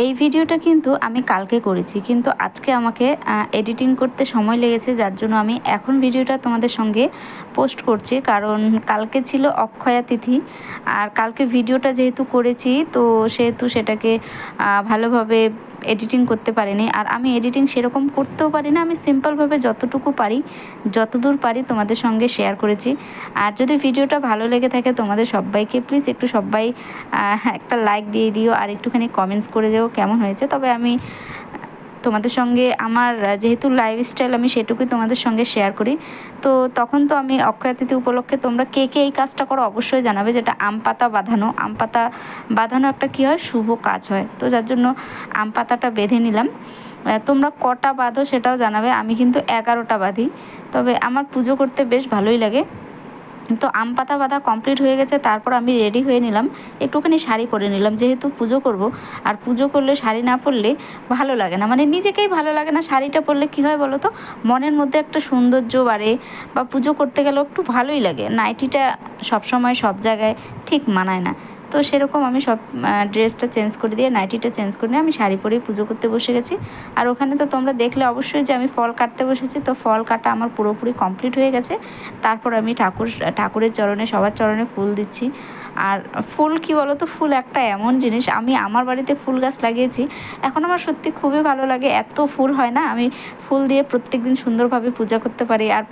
এই ভিডিওটা কিন্তু আমি কালকে করেছি, কিন্তু আজকে আমাকে এডিটিং করতে সময় লেগেছে, যার জন্য আমি এখন ভিডিওটা তোমাদের সঙ্গে পোস্ট করছি। কারণ কালকে ছিল অক্ষয়া তিথি, আর কালকে ভিডিওটা যেহেতু করেছি তো সেহেতু সেটাকে ভালোভাবে এডিটিং করতে পারিনি। আর আমি এডিটিং সেরকম করতেও পারি না, আমি সিম্পলভাবে যতটুকু পারি যতদূর পারি তোমাদের সঙ্গে শেয়ার করেছি। আর যদি ভিডিওটা ভালো লেগে থাকে তোমাদের সবাইকে প্লিজ একটু সবাই একটা লাইক দিয়ে দিও আর একটুখানি কমেন্টস করে যাও কেমন হয়েছে। তবে আমি তোমাদের সঙ্গে আমার যেহেতু লাইফস্টাইল আমি সেটুকুই তোমাদের সঙ্গে শেয়ার করি। তো তখন তো আমি অক্ষয় তিথি উপলক্ষে তোমরা কে কে এই কাজটা করো অবশ্যই জানাবে, যেটা আম পাতা বাঁধানো। আম পাতা বাঁধানো একটা কী হয়, শুভ কাজ হয়, তো যার জন্য আম পাতাটা বেঁধে নিলাম। তোমরা কটা বাঁধো সেটাও জানাবে, আমি কিন্তু 11টা বাঁধি। তবে আমার পুজো করতে বেশ ভালোই লাগে। তো আম পাতা বাঁধা কমপ্লিট হয়ে গেছে, তারপর আমি রেডি হয়ে নিলাম, একটুখানি শাড়ি পরে নিলাম, যেহেতু পুজো করব। আর পুজো করলে শাড়ি না পরলে ভালো লাগে না, মানে নিজেকেই ভালো লাগে না। শাড়িটা পরলে কী হয় বলো তো, মনের মধ্যে একটা সৌন্দর্য বাড়ে, বা পুজো করতে গেলেও একটু ভালোই লাগে। নাইটিটা সবসময় সব জায়গায় ঠিক মানায় না, তো সেরকম আমি সব ড্রেসটা চেঞ্জ করে দিয়ে নাইটিটা চেঞ্জ করে নিয়ে আমি শাড়ি পরেই পুজো করতে বসে গেছি। আর ওখানে তো তোমরা দেখলে অবশ্যই যে আমি ফল কাটতে বসেছি, তো ফল কাটা আমার পুরোপুরি কমপ্লিট হয়ে গেছে। তারপর আমি ঠাকুরের চরণে, সবার চরণে ফুল দিচ্ছি। আর ফুল কি বলো তো, ফুল একটা এমন জিনিস, আমি আমার বাড়িতে ফুল গাছ লাগিয়েছি, এখন আমার সত্যি খুবই ভালো লাগে। এত ফুল হয় না, আমি ফুল দিয়ে প্রত্যেক দিন সুন্দরভাবে পূজা করতে পারি। আর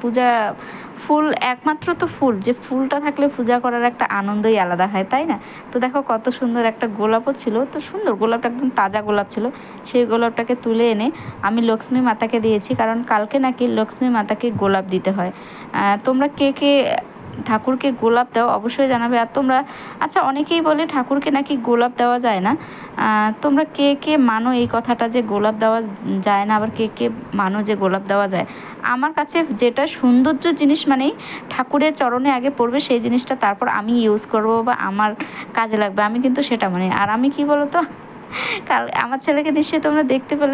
ফুল একমাত্র তো ফুল, যে ফুলটা থাকলে পূজা করার একটা আনন্দই আলাদা হয়, তাই না? তো দেখো কত সুন্দর একটা গোলাপও ছিল, তো সুন্দর গোলাপটা, একদম তাজা গোলাপ ছিল। সেই গোলাপটাকে তুলে এনে আমি লক্ষ্মী মাতাকে দিয়েছি, কারণ কালকে নাকি লক্ষ্মী মাতাকে গোলাপ দিতে হয়। তোমরা কে কে ঠাকুরকে গোলাপ দাও অবশ্যই জানাবে। আর তোমরা, আচ্ছা, অনেকেই বলে ঠাকুরকে নাকি গোলাপ দেওয়া যায় না, তোমরা কে কে মানো এই কথাটা যে গোলাপ দেওয়া যায় না, আবার কে কে মানো যে গোলাপ দেওয়া যায়? আমার কাছে যেটা সৌন্দর্য জিনিস মানেই ঠাকুরের চরণে আগে পড়বে সেই জিনিসটা, তারপর আমি ইউজ করব বা আমার কাজে লাগবে, আমি কিন্তু সেটা মানি। আর আমি কি বলো তো, কাল আমার ছেলেকে নিশ্চয়ই তোমরা দেখতে পেলে।